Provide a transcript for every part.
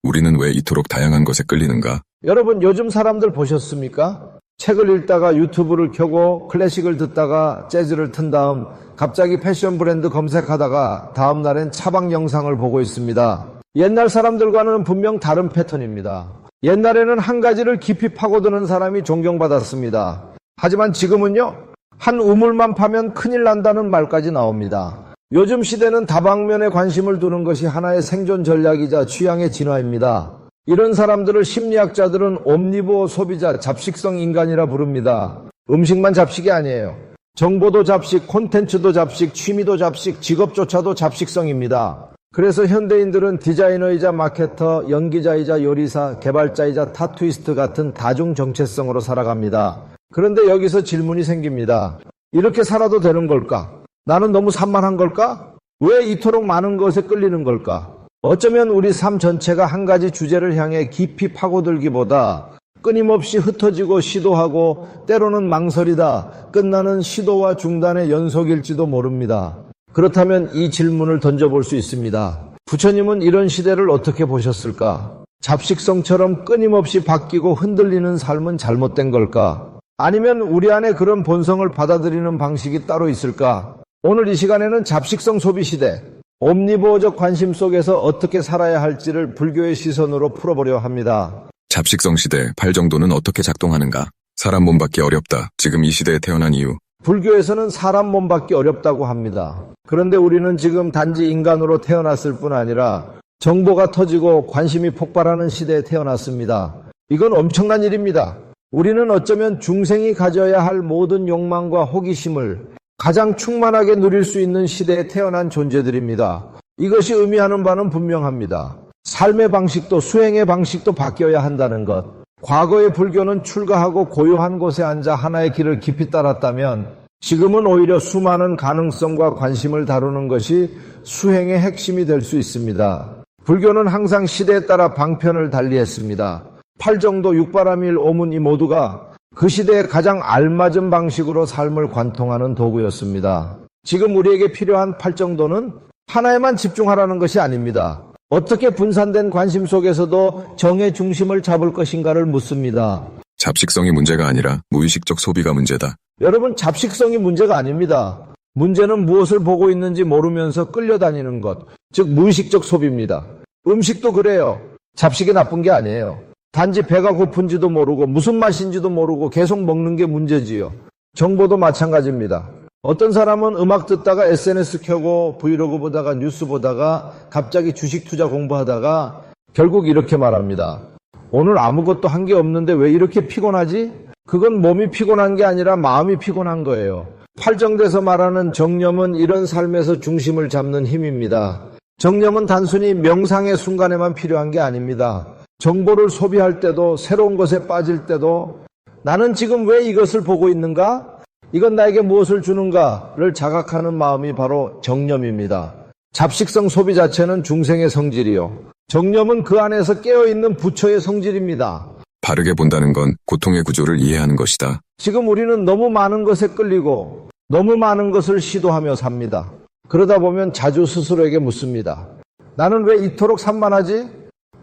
우리는 왜 이토록 다양한 것에 끌리는가? 여러분 요즘 사람들 보셨습니까? 책을 읽다가 유튜브를 켜고 클래식을 듣다가 재즈를 튼 다음 갑자기 패션 브랜드 검색하다가 다음 날엔 차박 영상을 보고 있습니다. 옛날 사람들과는 분명 다른 패턴입니다. 옛날에는 한 가지를 깊이 파고드는 사람이 존경받았습니다. 하지만 지금은요, 한 우물만 파면 큰일 난다는 말까지 나옵니다. 요즘 시대는 다방면에 관심을 두는 것이 하나의 생존 전략이자 취향의 진화입니다. 이런 사람들을 심리학자들은 옴니보어 소비자, 잡식성 인간이라 부릅니다. 음식만 잡식이 아니에요. 정보도 잡식, 콘텐츠도 잡식, 취미도 잡식, 직업조차도 잡식성입니다. 그래서 현대인들은 디자이너이자 마케터, 연기자이자 요리사, 개발자이자 타투이스트 같은 다중 정체성으로 살아갑니다. 그런데 여기서 질문이 생깁니다. 이렇게 살아도 되는 걸까? 나는 너무 산만한 걸까? 왜 이토록 많은 것에 끌리는 걸까? 어쩌면 우리 삶 전체가 한 가지 주제를 향해 깊이 파고들기보다 끊임없이 흩어지고 시도하고 때로는 망설이다 끝나는 시도와 중단의 연속일지도 모릅니다. 그렇다면 이 질문을 던져볼 수 있습니다. 부처님은 이런 시대를 어떻게 보셨을까? 잡식성처럼 끊임없이 바뀌고 흔들리는 삶은 잘못된 걸까? 아니면 우리 안에 그런 본성을 받아들이는 방식이 따로 있을까? 오늘 이 시간에는 잡식성 소비 시대, 옴니보어적 관심 속에서 어떻게 살아야 할지를 불교의 시선으로 풀어보려 합니다. 잡식성 시대, 팔정도는 어떻게 작동하는가? 사람 몸 받기 어렵다. 지금 이 시대에 태어난 이유. 불교에서는 사람 몸 받기 어렵다고 합니다. 그런데 우리는 지금 단지 인간으로 태어났을 뿐 아니라 정보가 터지고 관심이 폭발하는 시대에 태어났습니다. 이건 엄청난 일입니다. 우리는 어쩌면 중생이 가져야 할 모든 욕망과 호기심을 가장 충만하게 누릴 수 있는 시대에 태어난 존재들입니다. 이것이 의미하는 바는 분명합니다. 삶의 방식도 수행의 방식도 바뀌어야 한다는 것. 과거의 불교는 출가하고 고요한 곳에 앉아 하나의 길을 깊이 따랐다면 지금은 오히려 수많은 가능성과 관심을 다루는 것이 수행의 핵심이 될 수 있습니다. 불교는 항상 시대에 따라 방편을 달리했습니다. 팔정도, 육바라밀, 오문 이 모두가 그 시대에 가장 알맞은 방식으로 삶을 관통하는 도구였습니다. 지금 우리에게 필요한 팔정도는 하나에만 집중하라는 것이 아닙니다. 어떻게 분산된 관심 속에서도 정의 중심을 잡을 것인가를 묻습니다. 잡식성이 문제가 아니라 무의식적 소비가 문제다. 여러분, 잡식성이 문제가 아닙니다. 문제는 무엇을 보고 있는지 모르면서 끌려다니는 것, 즉 무의식적 소비입니다. 음식도 그래요. 잡식이 나쁜 게 아니에요. 단지 배가 고픈지도 모르고 무슨 맛인지도 모르고 계속 먹는 게 문제지요. 정보도 마찬가지입니다. 어떤 사람은 음악 듣다가 SNS 켜고 브이로그 보다가 뉴스 보다가 갑자기 주식 투자 공부하다가 결국 이렇게 말합니다. 오늘 아무것도 한 게 없는데 왜 이렇게 피곤하지? 그건 몸이 피곤한 게 아니라 마음이 피곤한 거예요. 팔정대에서 말하는 정념은 이런 삶에서 중심을 잡는 힘입니다. 정념은 단순히 명상의 순간에만 필요한 게 아닙니다. 정보를 소비할 때도 새로운 것에 빠질 때도 나는 지금 왜 이것을 보고 있는가? 이건 나에게 무엇을 주는가를 자각하는 마음이 바로 정념입니다. 잡식성 소비 자체는 중생의 성질이요. 정념은 그 안에서 깨어있는 부처의 성질입니다. 바르게 본다는 건 고통의 구조를 이해하는 것이다. 지금 우리는 너무 많은 것에 끌리고 너무 많은 것을 시도하며 삽니다. 그러다 보면 자주 스스로에게 묻습니다. 나는 왜 이토록 산만하지?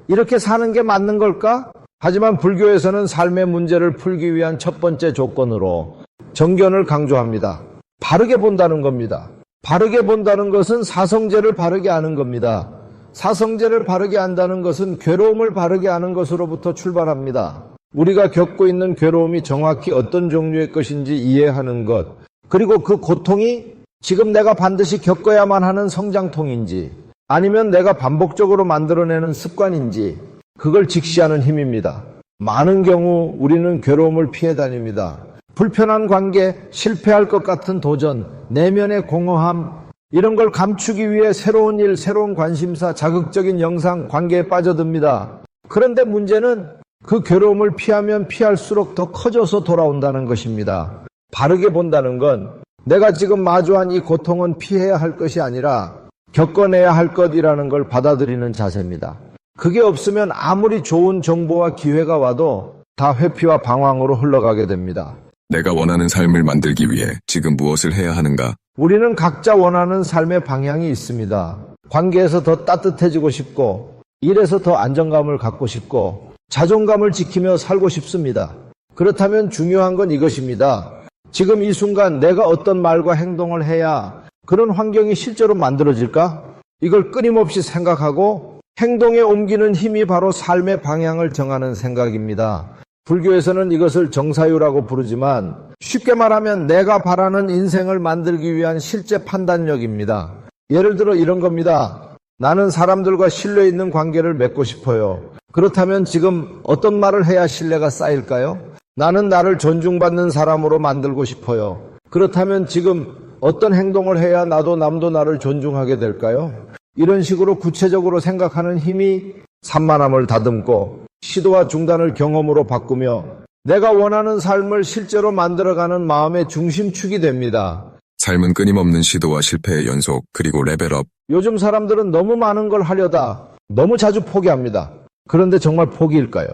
이렇게 사는 게 맞는 걸까? 하지만 불교에서는 삶의 문제를 풀기 위한 첫 번째 조건으로 정견을 강조합니다. 바르게 본다는 겁니다. 바르게 본다는 것은 사성제를 바르게 아는 겁니다. 사성제를 바르게 안다는 것은 괴로움을 바르게 아는 것으로부터 출발합니다. 우리가 겪고 있는 괴로움이 정확히 어떤 종류의 것인지 이해하는 것, 그리고 그 고통이 지금 내가 반드시 겪어야만 하는 성장통인지 아니면 내가 반복적으로 만들어내는 습관인지 그걸 직시하는 힘입니다. 많은 경우 우리는 괴로움을 피해 다닙니다. 불편한 관계, 실패할 것 같은 도전, 내면의 공허함 이런 걸 감추기 위해 새로운 일, 새로운 관심사, 자극적인 영상, 관계에 빠져듭니다. 그런데 문제는 그 괴로움을 피하면 피할수록 더 커져서 돌아온다는 것입니다. 바르게 본다는 건 내가 지금 마주한 이 고통은 피해야 할 것이 아니라 겪어내야 할 것이라는 걸 받아들이는 자세입니다. 그게 없으면 아무리 좋은 정보와 기회가 와도 다 회피와 방황으로 흘러가게 됩니다. 내가 원하는 삶을 만들기 위해 지금 무엇을 해야 하는가? 우리는 각자 원하는 삶의 방향이 있습니다. 관계에서 더 따뜻해지고 싶고 일에서 더 안정감을 갖고 싶고 자존감을 지키며 살고 싶습니다. 그렇다면 중요한 건 이것입니다. 지금 이 순간 내가 어떤 말과 행동을 해야 그런 환경이 실제로 만들어질까? 이걸 끊임없이 생각하고 행동에 옮기는 힘이 바로 삶의 방향을 정하는 생각입니다. 불교에서는 이것을 정사유라고 부르지만 쉽게 말하면 내가 바라는 인생을 만들기 위한 실제 판단력입니다. 예를 들어 이런 겁니다. 나는 사람들과 신뢰 있는 관계를 맺고 싶어요. 그렇다면 지금 어떤 말을 해야 신뢰가 쌓일까요? 나는 나를 존중받는 사람으로 만들고 싶어요. 그렇다면 지금 어떤 행동을 해야 나도 남도 나를 존중하게 될까요? 이런 식으로 구체적으로 생각하는 힘이 산만함을 다듬고 시도와 중단을 경험으로 바꾸며 내가 원하는 삶을 실제로 만들어가는 마음의 중심축이 됩니다. 삶은 끊임없는 시도와 실패의 연속, 그리고 레벨업. 요즘 사람들은 너무 많은 걸 하려다 너무 자주 포기합니다. 그런데 정말 포기일까요?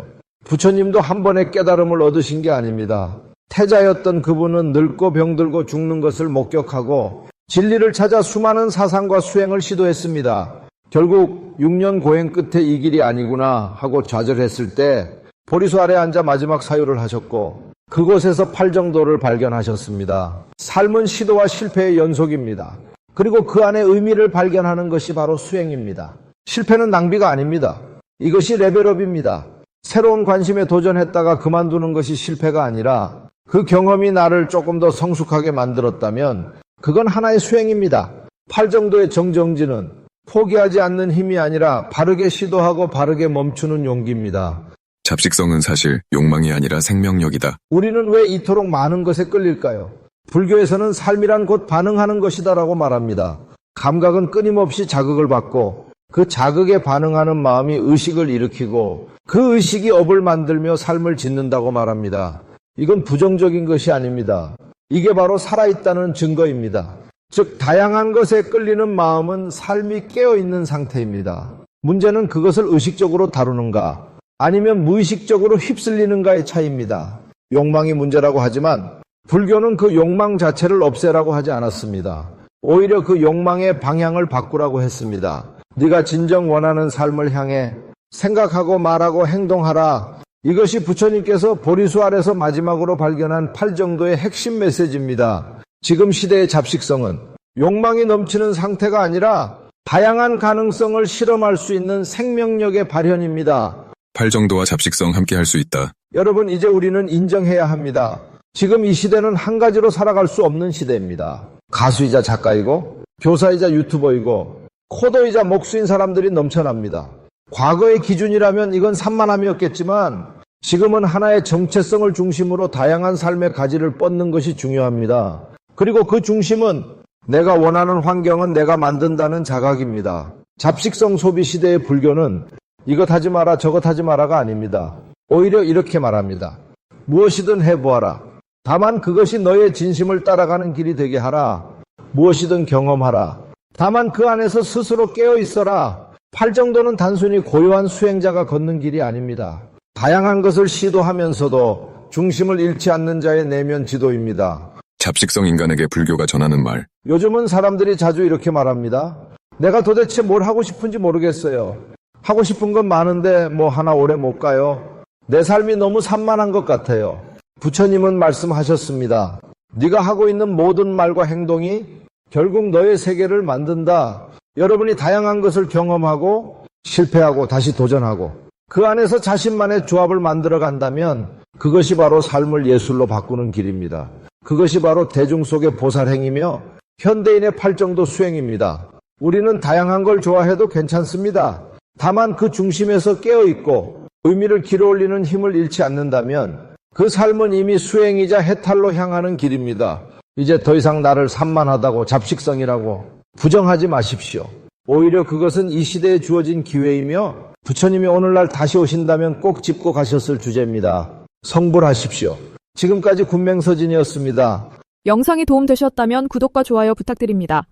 부처님도 한 번의 깨달음을 얻으신 게 아닙니다. 태자였던 그분은 늙고 병들고 죽는 것을 목격하고 진리를 찾아 수많은 사상과 수행을 시도했습니다. 결국 6년 고행 끝에 이 길이 아니구나 하고 좌절했을 때 보리수 아래 앉아 마지막 사유를 하셨고 그곳에서 팔정도를 발견하셨습니다. 삶은 시도와 실패의 연속입니다. 그리고 그 안에 의미를 발견하는 것이 바로 수행입니다. 실패는 낭비가 아닙니다. 이것이 레벨업입니다. 새로운 관심에 도전했다가 그만두는 것이 실패가 아니라 그 경험이 나를 조금 더 성숙하게 만들었다면 그건 하나의 수행입니다. 팔정도의 정정지는 포기하지 않는 힘이 아니라 바르게 시도하고 바르게 멈추는 용기입니다. 잡식성은 사실 욕망이 아니라 생명력이다. 우리는 왜 이토록 많은 것에 끌릴까요? 불교에서는 삶이란 곧 반응하는 것이다라고 말합니다. 감각은 끊임없이 자극을 받고 그 자극에 반응하는 마음이 의식을 일으키고 그 의식이 업을 만들며 삶을 짓는다고 말합니다. 이건 부정적인 것이 아닙니다. 이게 바로 살아있다는 증거입니다. 즉 다양한 것에 끌리는 마음은 삶이 깨어있는 상태입니다. 문제는 그것을 의식적으로 다루는가 아니면 무의식적으로 휩쓸리는가의 차이입니다. 욕망이 문제라고 하지만 불교는 그 욕망 자체를 없애라고 하지 않았습니다. 오히려 그 욕망의 방향을 바꾸라고 했습니다. 네가 진정 원하는 삶을 향해 생각하고 말하고 행동하라. 이것이 부처님께서 보리수 아래서 마지막으로 발견한 팔정도의 핵심 메시지입니다. 지금 시대의 잡식성은 욕망이 넘치는 상태가 아니라 다양한 가능성을 실험할 수 있는 생명력의 발현입니다. 팔정도와 잡식성 함께 할 수 있다. 여러분, 이제 우리는 인정해야 합니다. 지금 이 시대는 한 가지로 살아갈 수 없는 시대입니다. 가수이자 작가이고 교사이자 유튜버이고 코더이자 목수인 사람들이 넘쳐납니다. 과거의 기준이라면 이건 산만함이었겠지만 지금은 하나의 정체성을 중심으로 다양한 삶의 가지를 뻗는 것이 중요합니다. 그리고 그 중심은 내가 원하는 환경은 내가 만든다는 자각입니다. 잡식성 소비 시대의 불교는 이것 하지 마라 저것 하지 마라가 아닙니다. 오히려 이렇게 말합니다. 무엇이든 해보아라. 다만 그것이 너의 진심을 따라가는 길이 되게 하라. 무엇이든 경험하라. 다만 그 안에서 스스로 깨어있어라. 팔정도는 단순히 고요한 수행자가 걷는 길이 아닙니다. 다양한 것을 시도하면서도 중심을 잃지 않는 자의 내면 지도입니다. 잡식성 인간에게 불교가 전하는 말. 요즘은 사람들이 자주 이렇게 말합니다. 내가 도대체 뭘 하고 싶은지 모르겠어요. 하고 싶은 건 많은데 뭐 하나 오래 못 가요. 내 삶이 너무 산만한 것 같아요. 부처님은 말씀하셨습니다. 네가 하고 있는 모든 말과 행동이 결국 너의 세계를 만든다. 여러분이 다양한 것을 경험하고 실패하고 다시 도전하고 그 안에서 자신만의 조합을 만들어 간다면 그것이 바로 삶을 예술로 바꾸는 길입니다. 그것이 바로 대중 속의 보살행이며 현대인의 팔정도 수행입니다. 우리는 다양한 걸 좋아해도 괜찮습니다. 다만 그 중심에서 깨어있고 의미를 길어올리는 힘을 잃지 않는다면 그 삶은 이미 수행이자 해탈로 향하는 길입니다. 이제 더 이상 나를 산만하다고 잡식성이라고 부정하지 마십시오. 오히려 그것은 이 시대에 주어진 기회이며 부처님이 오늘날 다시 오신다면 꼭 짚고 가셨을 주제입니다. 성불하십시오. 지금까지 군맹서진이었습니다. 영상이 도움되셨다면 구독과 좋아요 부탁드립니다.